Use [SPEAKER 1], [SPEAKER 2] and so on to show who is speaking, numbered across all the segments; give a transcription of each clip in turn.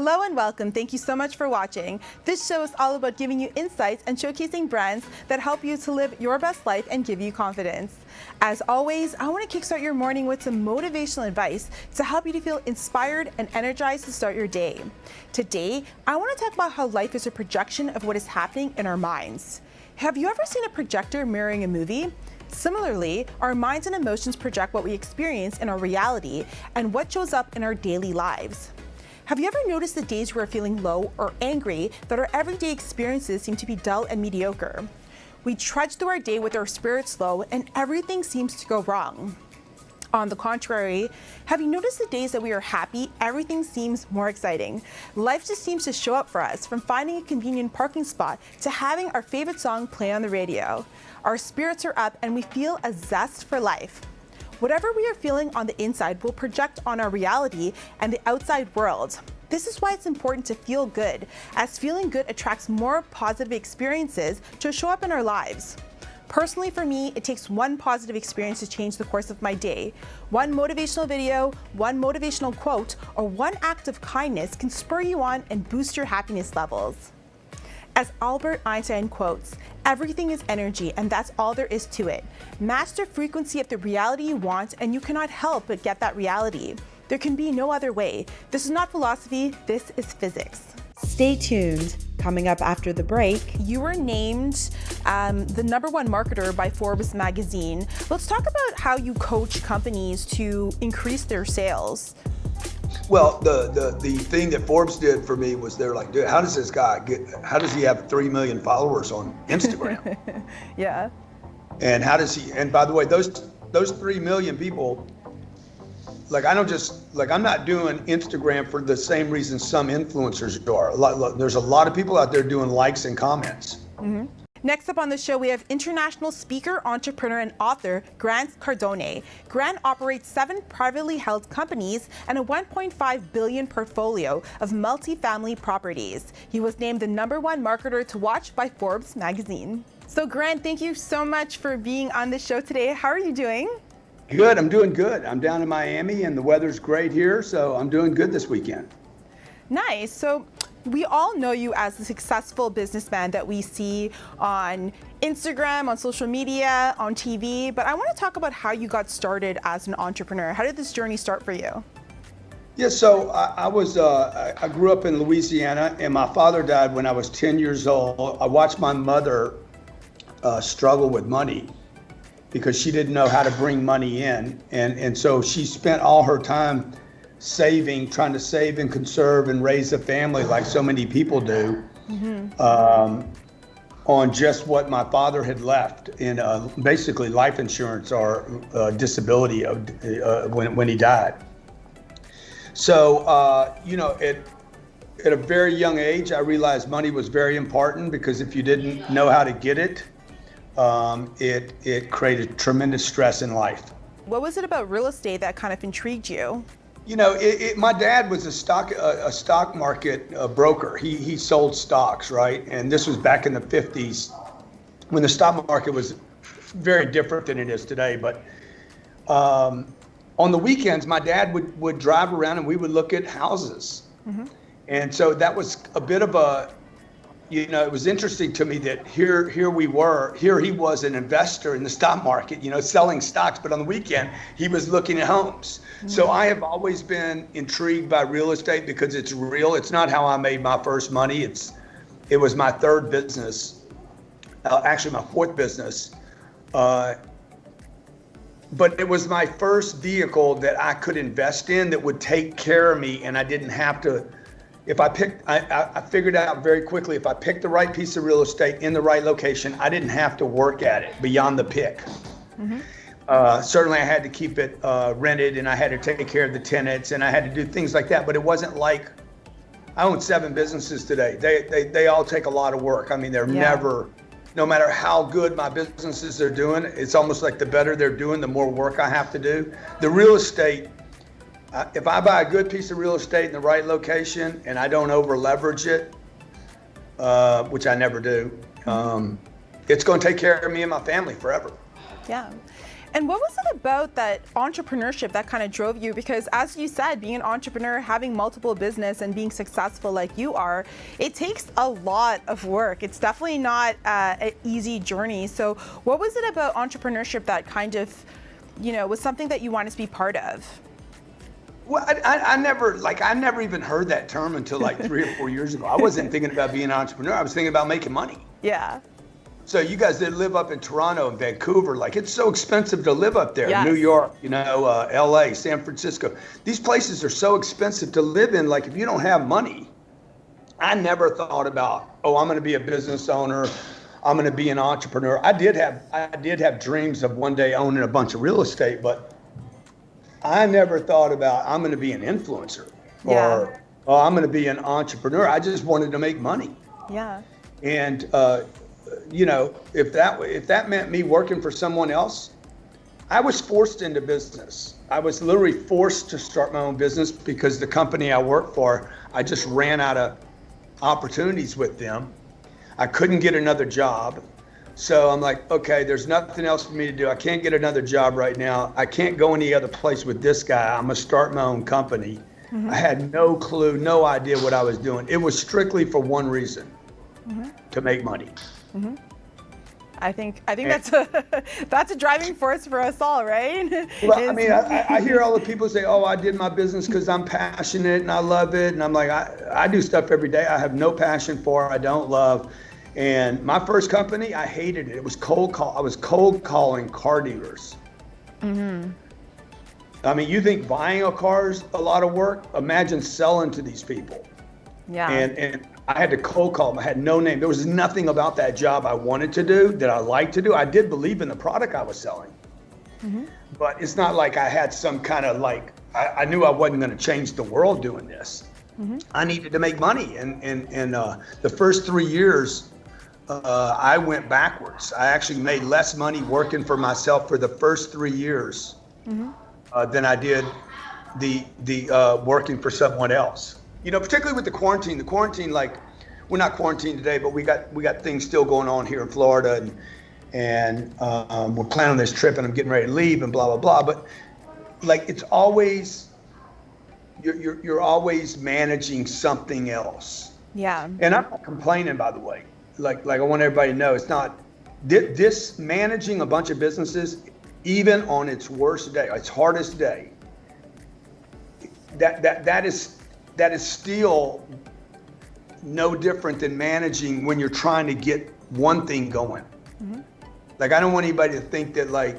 [SPEAKER 1] Hello and welcome. Thank you so much for watching. This show is all about giving you insights and showcasing brands that help you to live your best life and give you confidence. As always, I want to kickstart your morning with some motivational advice to help you to feel inspired and energized to start your day. Today, I want to talk about how life is a projection of what is happening in our minds. Have you ever seen a projector mirroring a movie? Similarly, our minds and emotions project what we experience in our reality and what shows up in our daily lives. Have you ever noticed the days we are feeling low or angry that our everyday experiences seem to be dull and mediocre? We trudge through our day with our spirits low and everything seems to go wrong. On the contrary, have you noticed the days that we are happy, everything seems more exciting? Life just seems to show up for us, from finding a convenient parking spot to having our favorite song play on the radio. Our spirits are up and we feel a zest for life. Whatever we are feeling on the inside will project on our reality and the outside world. This is why it's important to feel good, as feeling good attracts more positive experiences to show up in our lives. Personally, for me, it takes one positive experience to change the course of my day. One motivational video, one motivational quote, or one act of kindness can spur you on and boost your happiness levels. As Albert Einstein quotes, "Everything is energy, and that's all there is to it. Match the frequency of the reality you want, and you cannot help but get that reality. There can be no other way. This is not philosophy, this is physics."
[SPEAKER 2] Stay tuned. Coming up after the break,
[SPEAKER 1] you were named the #1 marketer by Forbes magazine. Let's talk about how you coach companies to increase their sales.
[SPEAKER 3] Well, the thing that Forbes did for me was they're like, dude, how does he have 3 million followers on Instagram?
[SPEAKER 1] Yeah.
[SPEAKER 3] And how does he, and by the way, those 3 million people, I'm not doing Instagram for the same reason some influencers are. There's a lot of people out there doing likes and comments.
[SPEAKER 1] Mm-hmm. Next up on the show, we have international speaker, entrepreneur, and author Grand Cardone. Grand operates 7 privately held companies and a $1.5 billion portfolio of multifamily properties. He was named the #1 marketer to watch by Forbes magazine. So Grand, thank you so much for being on the show today. How are you doing?
[SPEAKER 3] Good, I'm doing good. I'm down in Miami and the weather's great here, so I'm doing good this weekend.
[SPEAKER 1] Nice. So we all know you as the successful businessman that we see on Instagram, on social media, on TV, but I want to talk about how you got started as an entrepreneur. How did this journey start for you?
[SPEAKER 3] Yeah, so I grew up in Louisiana, and my father died when I was 10 years old. I watched my mother struggle with money because she didn't know how to bring money in, and so she spent all her time saving, trying to save and conserve and raise a family like so many people do, on just what my father had left in basically life insurance or disability when he died. So, at a very young age, I realized money was very important because if you didn't know how to get it, it created tremendous stress in life.
[SPEAKER 1] What was it about real estate that kind of intrigued you?
[SPEAKER 3] You know, my dad was a stock market broker. He sold stocks, right? And this was back in the 50s when the stock market was very different than it is today. But on the weekends, my dad would drive around and we would look at houses. Mm-hmm. And so that was a bit of it was interesting to me that here he was an investor in the stock market, selling stocks, but on the weekend he was looking at homes. Mm-hmm. So I have always been intrigued by real estate because it's real. It's not how I made my first money. It was my third business, actually my fourth business. But it was my first vehicle that I could invest in that would take care of me, and I didn't have to. I figured out very quickly, if I picked the right piece of real estate in the right location, I didn't have to work at it beyond the pick. Mm-hmm. Certainly I had to keep it rented, and I had to take care of the tenants, and I had to do things like that. But it wasn't like, I own 7 businesses today. They all take a lot of work. I mean, they're never, no matter how good my businesses are doing, it's almost like the better they're doing, the more work I have to do. The real estate, if I buy a good piece of real estate in the right location and I don't over leverage it, which I never do, it's going to take care of me and my family forever.
[SPEAKER 1] Yeah. And what was it about that entrepreneurship that kind of drove you? Because as you said, being an entrepreneur, having multiple business and being successful like you are, it takes a lot of work. It's definitely not an easy journey. So what was it about entrepreneurship that kind of, was something that you wanted to be part of?
[SPEAKER 3] Well, I never even heard that term until like 3 or 4 years ago. I wasn't thinking about being an entrepreneur. I was thinking about making money.
[SPEAKER 1] Yeah.
[SPEAKER 3] So you guys that live up in Toronto and Vancouver, like it's so expensive to live up there.
[SPEAKER 1] Yes.
[SPEAKER 3] New York, LA, San Francisco. These places are so expensive to live in. Like if you don't have money, I never thought about, I'm going to be a business owner. I'm going to be an entrepreneur. I did have dreams of one day owning a bunch of real estate, but I never thought about I'm going to be an influencer or I'm going to be an entrepreneur. I just wanted to make money.
[SPEAKER 1] Yeah.
[SPEAKER 3] And if that meant me working for someone else, I was forced into business. I was literally forced to start my own business because the company I worked for, I just ran out of opportunities with them. I couldn't get another job. So I'm like, okay, there's nothing else for me to do. I can't get another job right now. I can't go any other place with this guy. I'm gonna start my own company. Mm-hmm. I had no clue, no idea what I was doing. It was strictly for one reason, to make money. Mm-hmm.
[SPEAKER 1] I think that's a driving force for us all, right?
[SPEAKER 3] Well, I mean, I hear all the people say, I did my business because I'm passionate and I love it. And I'm like, I do stuff every day I have no passion for, I don't love. And my first company, I hated it. It was cold call. I was cold calling car dealers. Mm-hmm. I mean, you think buying a car is a lot of work? Imagine selling to these people. Yeah. And I had to cold call them. I had no name. There was nothing about that job I wanted to do, that I liked to do. I did believe in the product I was selling. Mm-hmm. But it's not like I had some kind of I knew I wasn't going to change the world doing this. Mm-hmm. I needed to make money. And the first 3 years, I went backwards. I actually made less money working for myself for the first 3 years than I did the working for someone else. Particularly with the quarantine. The quarantine, we're not quarantined today, but we got things still going on here in Florida, and we're planning this trip, and I'm getting ready to leave, and blah blah blah. But it's always you're always managing something else. Yeah. And I'm not complaining, by the way. Like I want everybody to know, it's not this managing a bunch of businesses, even on its worst day, its hardest day. That is still no different than managing when you're trying to get one thing going. Mm-hmm. I don't want anybody to think that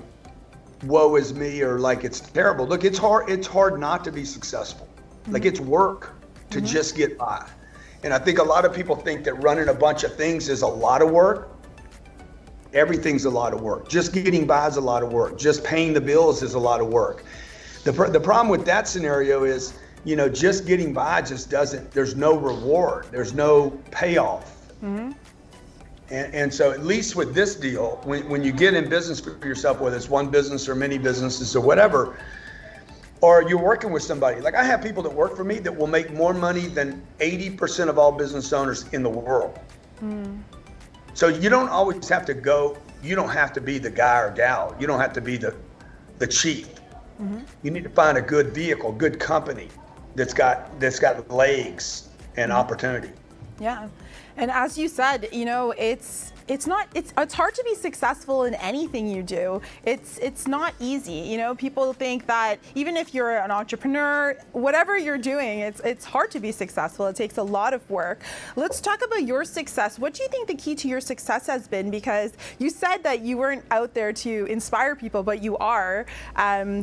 [SPEAKER 3] woe is me or it's terrible. Look, it's hard not to be successful. Mm-hmm. It's work to just get by. And I think a lot of people think that running a bunch of things is a lot of work. Everything's a lot of work. Just getting by is a lot of work. Just paying the bills is a lot of work. The problem with that scenario is, just getting by just doesn't, there's no reward. There's no payoff. Mm-hmm. And so at least with this deal, when you get in business for yourself, whether it's one business or many businesses or whatever, or you're working with somebody, I have people that work for me that will make more money than 80% of all business owners in the world. Mm. So you don't always have to go, you don't have to be the guy or gal. You don't have to be the chief. Mm-hmm. You need to find a good vehicle, good company that's got legs and opportunity.
[SPEAKER 1] Yeah. And as you said, it's hard to be successful in anything you do. It's not easy. People think that even if you're an entrepreneur, whatever you're doing, it's hard to be successful. It takes a lot of work. Let's talk about your success. What do you think the key to your success has been? Because you said that you weren't out there to inspire people, but you are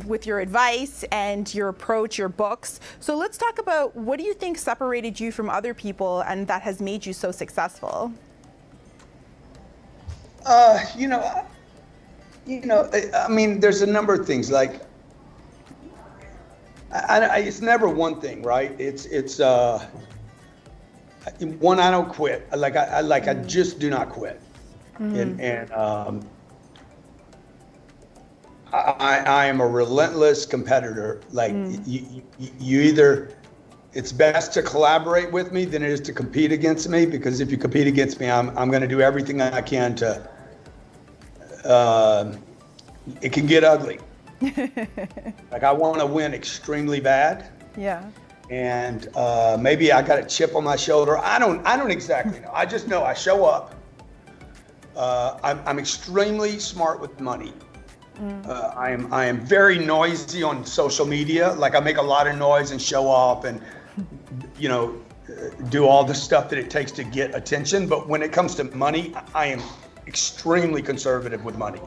[SPEAKER 1] with your advice and your approach, your books. So let's talk about what do you think separated you from other people and that has made you so successful?
[SPEAKER 3] I mean, there's a number of things. It's never one thing, right? It's one. I don't quit. I just do not quit. Mm-hmm. And I am a relentless competitor. You either. It's best to collaborate with me than it is to compete against me, because if you compete against me, I'm going to do everything I can to it can get ugly. Like I want to win extremely bad.
[SPEAKER 1] Yeah.
[SPEAKER 3] And maybe I got a chip on my shoulder. I don't exactly know. I just know I show up. I'm extremely smart with money. I am very noisy on social media. Like I make a lot of noise and show off and, you know, do all the stuff that it takes to get attention. But when it comes to money, I am extremely conservative with money.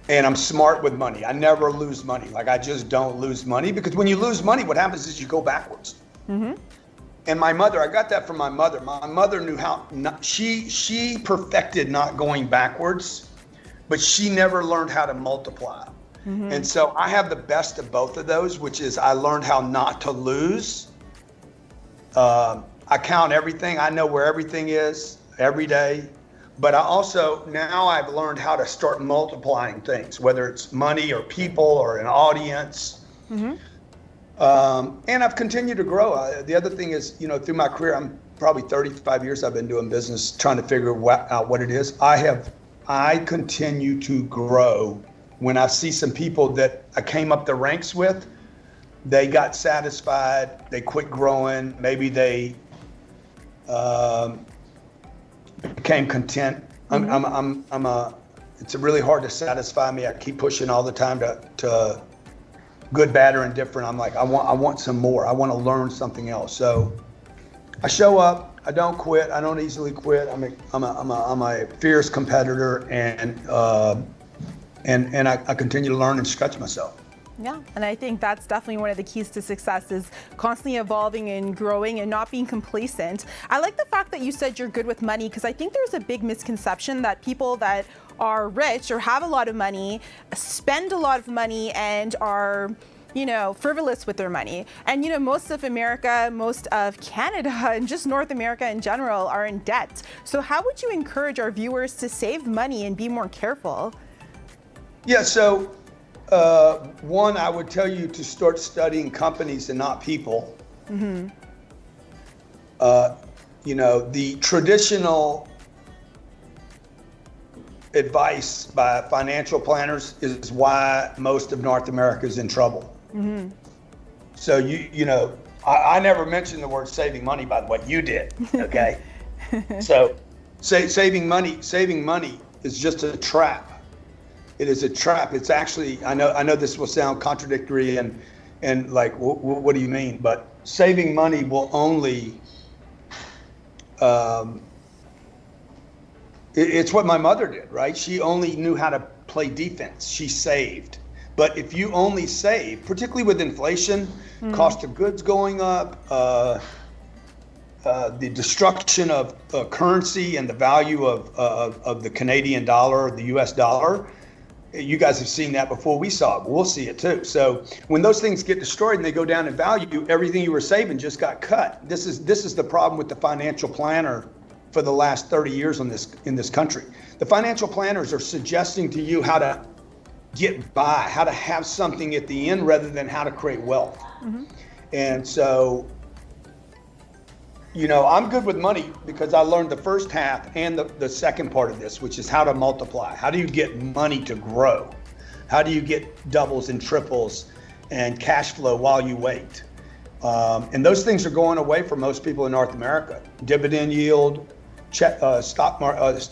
[SPEAKER 3] And I'm smart with money. I never lose money. Like I just don't lose money, because when you lose money, what happens is you go backwards. And my mother, I got that from my mother. My mother knew how, she perfected not going backwards, but she never learned how to multiply. And so I have the best of both of those, which is I learned how not to lose. I count everything. I know where everything is every day. But I also, now I've learned how to start multiplying things, whether it's money or people or an audience. And I've continued to grow. The other thing is, you know, through my career, I'm probably 35 years I've been doing business, trying to figure out what it is. I continue to grow. When I see some people that I came up the ranks with, they got satisfied, they quit growing, maybe they became content. It's really hard to satisfy me. I keep pushing all the time to good, bad, or indifferent. I'm like, I want some more. I want to learn something else. So I show up. I don't quit. I don't easily quit. I'm a fierce competitor, and I continue to learn and stretch myself.
[SPEAKER 1] Yeah, and I think that's definitely one of the keys to success, is constantly evolving and growing and not being complacent. I like the fact that you said you're good with money, because I think there's a big misconception that people that are rich or have a lot of money spend a lot of money and are, you know, frivolous with their money. And, you know, most of America, most of Canada, and just North America in general are in debt. So how would you encourage our viewers to save money and be more careful?
[SPEAKER 3] Yeah, so one, I would tell you to start studying companies and not people. You know, the traditional advice by financial planners is why most of North America is in trouble. So you know, I never mentioned the word saving money, by the way. You did, okay? So saving money is just a trap. It is a trap. It's actually, I know this will sound contradictory and like, what do you mean? But saving money will only, it's what my mother did, right? She only knew how to play defense. She saved. But if you only save, particularly with inflation, cost of goods going up, the destruction of currency and the value of the Canadian dollar, the US dollar, you guys have seen that before we saw it. We'll see it too. So when those things get destroyed and they go down in value, everything you were saving just got cut. This is the problem with the financial planner for the last 30 years in this country. The financial planners are suggesting to you how to get by, how to have something at the end rather than how to create wealth. And so, you know, I'm good with money because I learned the first half and the second part of this, which is how to multiply. How do you get money to grow? How do you get doubles and triples and cash flow while you wait? And those things are going away for most people in North America. Dividend yield, stock market,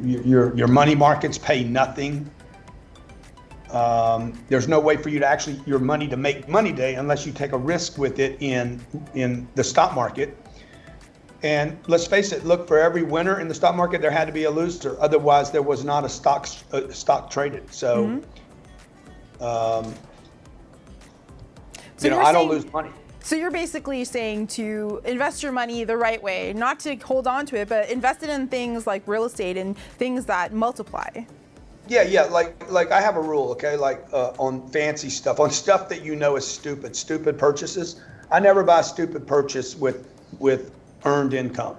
[SPEAKER 3] your money markets pay nothing. There's no way for you to actually, your money to make money day unless you take a risk with it in the stock market. And let's face it, look, for every winner in the stock market, there had to be a loser. Otherwise, there was not a stock traded. So, you know, I don't lose money.
[SPEAKER 1] So you're basically saying to invest your money the right way, not to hold on to it, but invest it in things like real estate and things that multiply.
[SPEAKER 3] Yeah. Like I have a rule, okay? Like on fancy stuff, on stuff that you know is stupid purchases. I never buy a stupid purchase with earned income.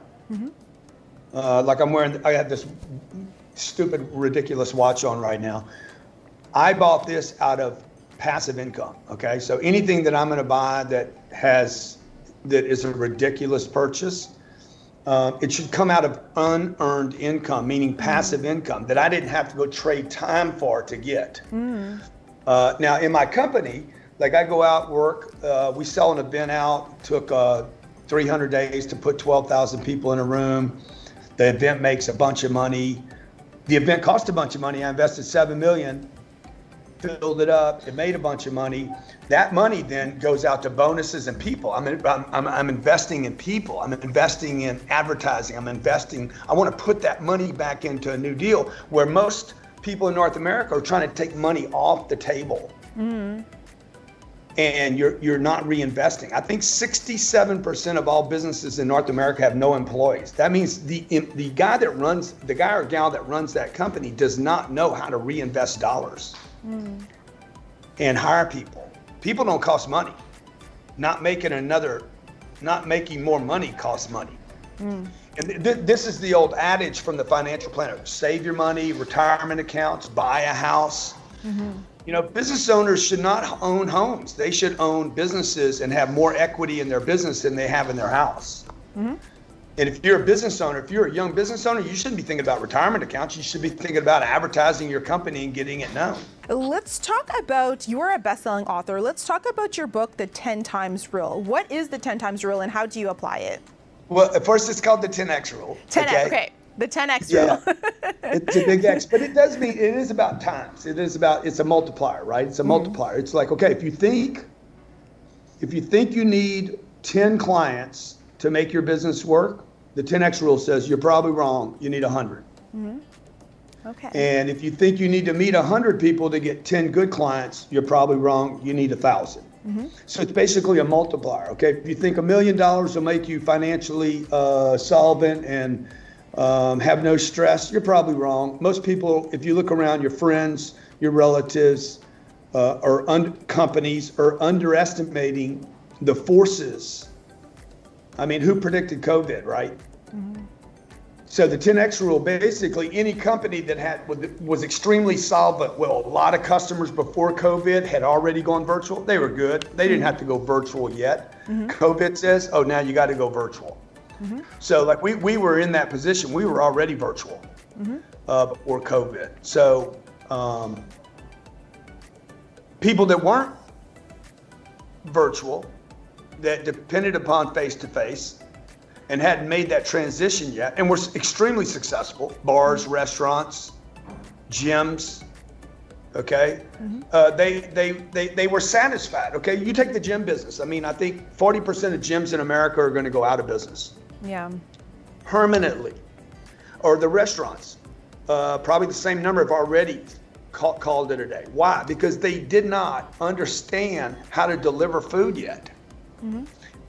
[SPEAKER 3] Like I have this stupid, ridiculous watch on right now. I bought this out of passive income, okay? So anything that I'm gonna buy that is a ridiculous purchase, it should come out of unearned income, meaning passive income that I didn't have to go trade time for to get. Now, in my company, like I go out, work, we sell an event out, took 300 days to put 12,000 people in a room. The event makes a bunch of money. The event cost a bunch of money. I invested $7 million, filled it up, it made a bunch of money. That money then goes out to bonuses and people. I'm investing in people. I'm investing in advertising. I want to put that money back into a new deal where most people in North America are trying to take money off the table. And you're not reinvesting. I think 67% of all businesses in North America have no employees. That means the guy or gal that runs that company does not know how to reinvest dollars and hire people. People don't cost money. Not making more money costs money. And this is the old adage from the financial planner: save your money, retirement accounts, buy a house. You know, business owners should not own homes. They should own businesses and have more equity in their business than they have in their house. And if you're a business owner, if you're a young business owner, you shouldn't be thinking about retirement accounts. You should be thinking about advertising your company and getting it known.
[SPEAKER 1] Let's talk about, you're a best-selling author. Let's talk about your book, The 10 Times Rule. What is the 10 Times Rule and how do you apply it?
[SPEAKER 3] Well, at first it's called the 10X Rule.
[SPEAKER 1] 10X, okay. The 10X Rule.
[SPEAKER 3] It's a big X, but it is about times. It's a multiplier, right? It's a multiplier. It's like, okay, if you think you need 10 clients to make your business work, the 10X Rule says you're probably wrong. You need 100.
[SPEAKER 1] Okay.
[SPEAKER 3] And if you think you need to meet 100 people to get 10 good clients, you're probably wrong. You need 1,000. So it's basically a multiplier. Okay. If you think $1 million will make you financially solvent and have no stress, you're probably wrong. Most people, if you look around, your friends, your relatives, or companies are underestimating the forces. I mean, who predicted COVID, right? So the 10X Rule, basically any company that was extremely solvent, well, a lot of customers before COVID had already gone virtual. They were good. They didn't have to go virtual yet. COVID says, oh, now you got to go virtual. So like we were in that position. We were already virtual before COVID. So people that weren't virtual, that depended upon face-to-face and hadn't made that transition yet and were extremely successful, bars, restaurants, gyms, okay? They were satisfied, okay? You take the gym business. I mean, I think 40% of gyms in America are going to go out of business.
[SPEAKER 1] Yeah.
[SPEAKER 3] Permanently. Or the restaurants, probably the same number have already called it a day. Why? Because they did not understand how to deliver food yet.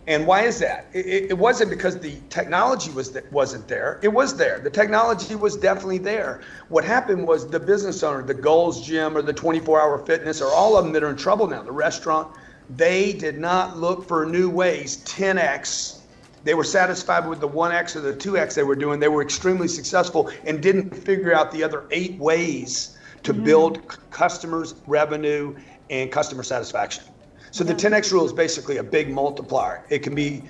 [SPEAKER 3] And why is that? It wasn't because the technology wasn't there. It was there. The technology was definitely there. What happened was the business owner, the Gold's Gym or the 24-Hour Fitness, or all of them that are in trouble now, the restaurant, they did not look for new ways, 10X. They were satisfied with the 1X or the 2X they were doing. They were extremely successful and didn't figure out the other 8 ways to build customers, revenue, and customer satisfaction. So the 10X Rule is basically a big multiplier. It can be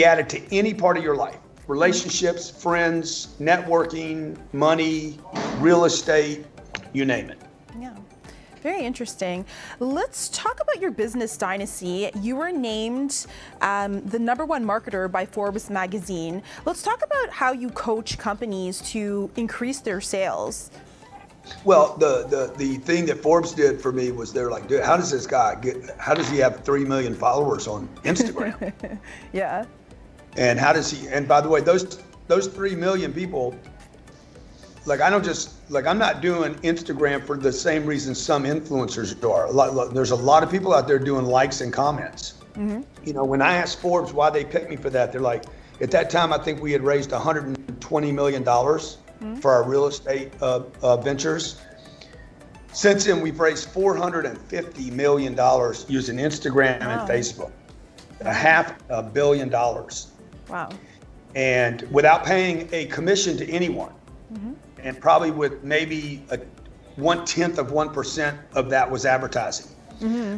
[SPEAKER 3] added to any part of your life: relationships, friends, networking, money, real estate, you name it.
[SPEAKER 1] Yeah. Very interesting. Let's talk about your business dynasty. You were named the #1 marketer by Forbes magazine. Let's talk about how you coach companies to increase their sales.
[SPEAKER 3] Well, the thing that Forbes did for me was they're like, dude, how does he have 3 million followers on Instagram?
[SPEAKER 1] Yeah.
[SPEAKER 3] And how does he, and by the way, those 3 million people, like I'm not doing Instagram for the same reason some influencers are. There's a lot of people out there doing likes and comments. You know, when I asked Forbes why they picked me for that, they're like, at that time, I think we had raised $120 million for our real estate ventures. Since then, we've raised $450 million using Instagram and Facebook, $500 million.
[SPEAKER 1] Wow.
[SPEAKER 3] And without paying a commission to anyone, and probably with maybe 0.1% of that was advertising.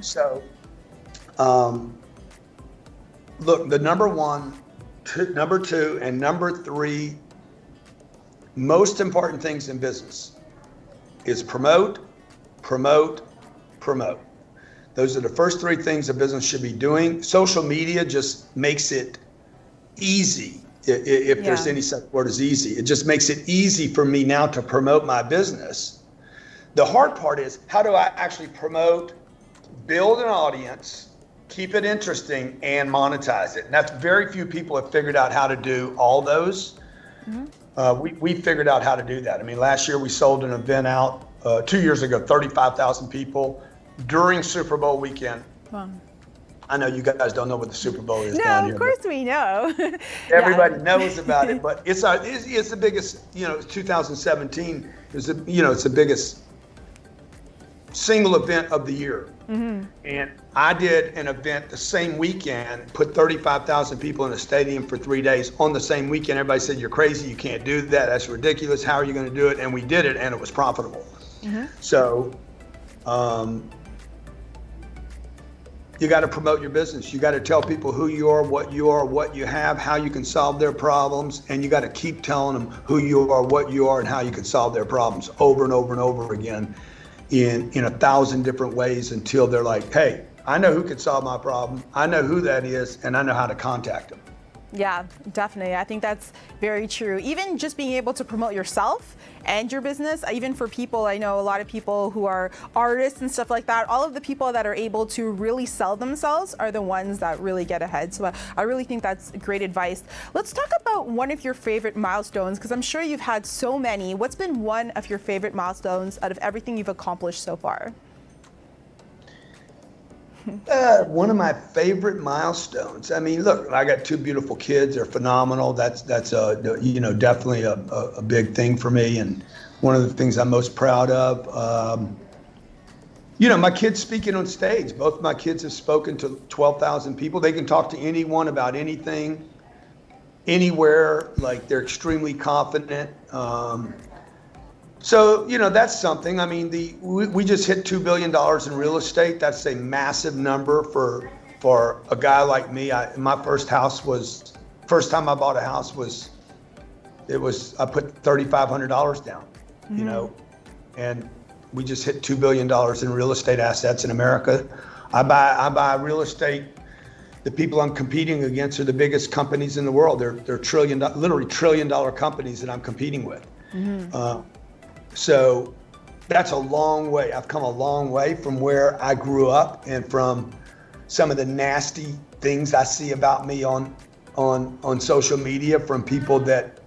[SPEAKER 3] So look, the number two, and number three most important things in business is promote, promote, promote. Those are the first three things a business should be doing. Social media just makes it easy. If there's any such word as easy, it just makes it easy for me now to promote my business. The hard part is, how do I actually promote, build an audience, keep it interesting, and monetize it? And that's very few people have figured out how to do all those. We figured out how to do that. I mean, last year we sold an event out, 2 years ago, 35,000 people during Super Bowl weekend.
[SPEAKER 1] Wow.
[SPEAKER 3] I know you guys don't know what the Super Bowl is down here.
[SPEAKER 1] No, of course we know.
[SPEAKER 3] Everybody knows about it, but it's the biggest, 2017 is it's the biggest single event of the year. And I did an event the same weekend, put 35,000 people in a stadium for 3 days on the same weekend. Everybody said, you're crazy, you can't do that, that's ridiculous, how are you going to do it? And we did it, and it was profitable. So you got to promote your business. You got to tell people who you are, what you have, how you can solve their problems, and you got to keep telling them who you are, what you are, and how you can solve their problems over and over and over again in 1,000 different ways until they're like, hey, I know who can solve my problem, I know who that is, and I know how to contact them.
[SPEAKER 1] Yeah, definitely. I think that's very true. Even just being able to promote yourself and your business, even for people, I know a lot of people who are artists and stuff like that, all of the people that are able to really sell themselves are the ones that really get ahead. So I really think that's great advice. Let's talk about one of your favorite milestones, because I'm sure you've had so many. What's been one of your favorite milestones out of everything you've accomplished so far?
[SPEAKER 3] One of my favorite milestones. I mean, look, I got two beautiful kids. They're phenomenal. That's definitely a big thing for me, and one of the things I'm most proud of. My kids speaking on stage. Both my kids have spoken to 12,000 people. They can talk to anyone about anything, anywhere. Like, they're extremely confident. So, that's something. I mean, we just hit $2 billion in real estate. That's a massive number for a guy like me. My first time I bought a house I put $3,500 down, and we just hit $2 billion in real estate assets in America. I buy real estate. The people I'm competing against are the biggest companies in the world. They're literally trillion dollar companies that I'm competing with. So that's a long way. I've come a long way from where I grew up and from some of the nasty things I see about me on social media from people that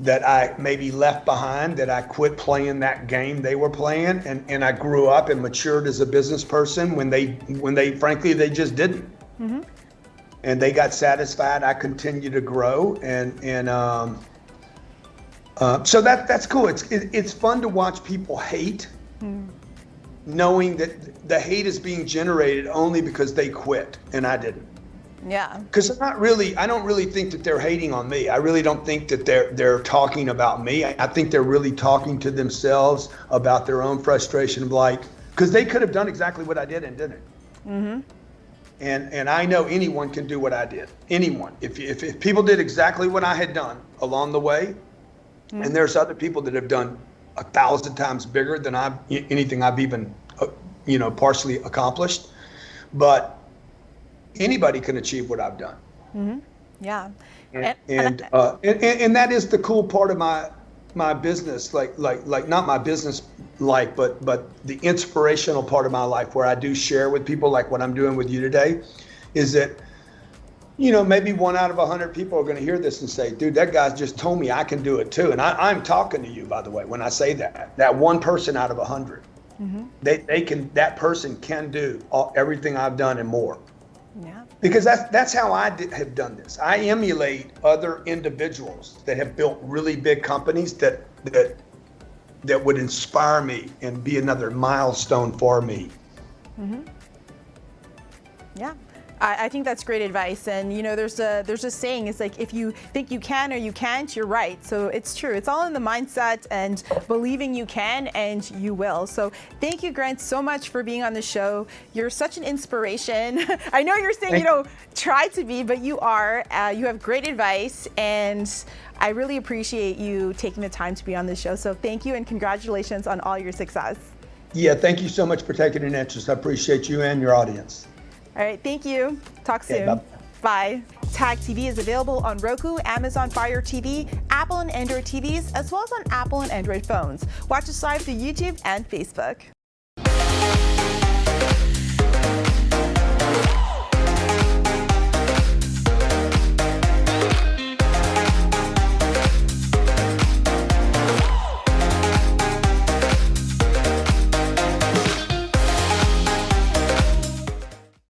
[SPEAKER 3] I maybe left behind, that I quit playing that game they were playing, and I grew up and matured as a business person when they frankly they just didn't. And they got satisfied. I continue to grow so that's cool. It's fun to watch people hate, knowing that the hate is being generated only because they quit and I didn't.
[SPEAKER 1] Yeah.
[SPEAKER 3] Because I don't really think that they're hating on me. I really don't think that they're talking about me. I think they're really talking to themselves about their own frustration, because they could have done exactly what I did and didn't. And I know anyone can do what I did. Anyone. If people did exactly what I had done along the way. And there's other people that have done 1,000 times bigger than anything I've even, partially accomplished. But anybody can achieve what I've done.
[SPEAKER 1] Yeah.
[SPEAKER 3] And that is the cool part of my business, like not my business life, but the inspirational part of my life, where I do share with people, like what I'm doing with you today, is that maybe 1 out of 100 people are going to hear this and say, dude, that guy just told me I can do it too. And I'm talking to you, by the way, when I say that one person out of 100, that person can do everything I've done and more.
[SPEAKER 1] Yeah.
[SPEAKER 3] Because that's how I have done this. I emulate other individuals that have built really big companies that would inspire me and be another milestone for me.
[SPEAKER 1] Yeah. I think that's great advice. And you know, there's a saying, it's like, if you think you can or you can't, you're right. So it's true. It's all in the mindset and believing you can and you will. So thank you, Grant, so much for being on the show. You're such an inspiration. I know you're saying you don't try to be, but you are. You have great advice, and I really appreciate you taking the time to be on the show. So thank you, and congratulations on all your success.
[SPEAKER 3] Yeah, thank you so much for taking an interest. I appreciate you and your audience.
[SPEAKER 1] All right, thank you. Talk soon.
[SPEAKER 3] Okay,
[SPEAKER 1] bye. Tag TV is available on Roku, Amazon Fire TV, Apple and Android TVs, as well as on Apple and Android phones. Watch us live through YouTube and Facebook.